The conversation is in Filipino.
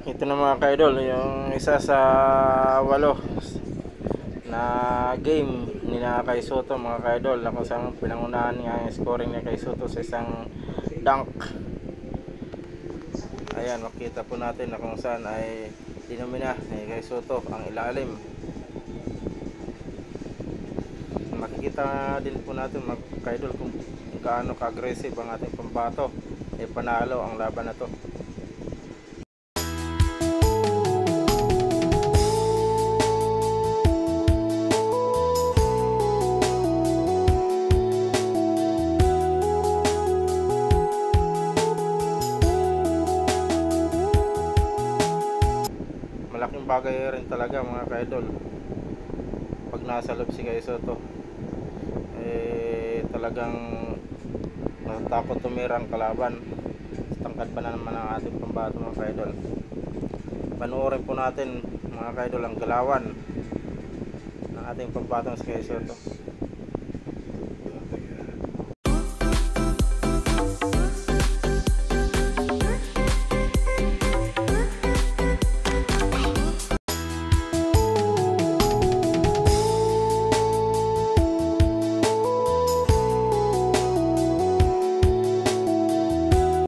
Ito na mga ka-idol, yung isa sa 8 na game ni na Kay Soto mga ka-idol, na kung saan pinangunahan niya yung scoring ni Kay Soto sa isang dunk. Ayan, makita po natin na kung saan ay dinumina ni Kay Soto ang ilalim. Makikita din po natin mga ka-idol kung gaano ka-aggressive ang ating pambato. Panalo ang laban na to. Malaking bagay rin talaga mga ka-idol pag nasa loob si Kay Soto, talagang natatakot tumira ang kalaban. Tangkad pa na naman ang ating pambato mga ka-idol. Panoorin po natin mga ka-idol ang galawan ng ating pambato si Kay Soto.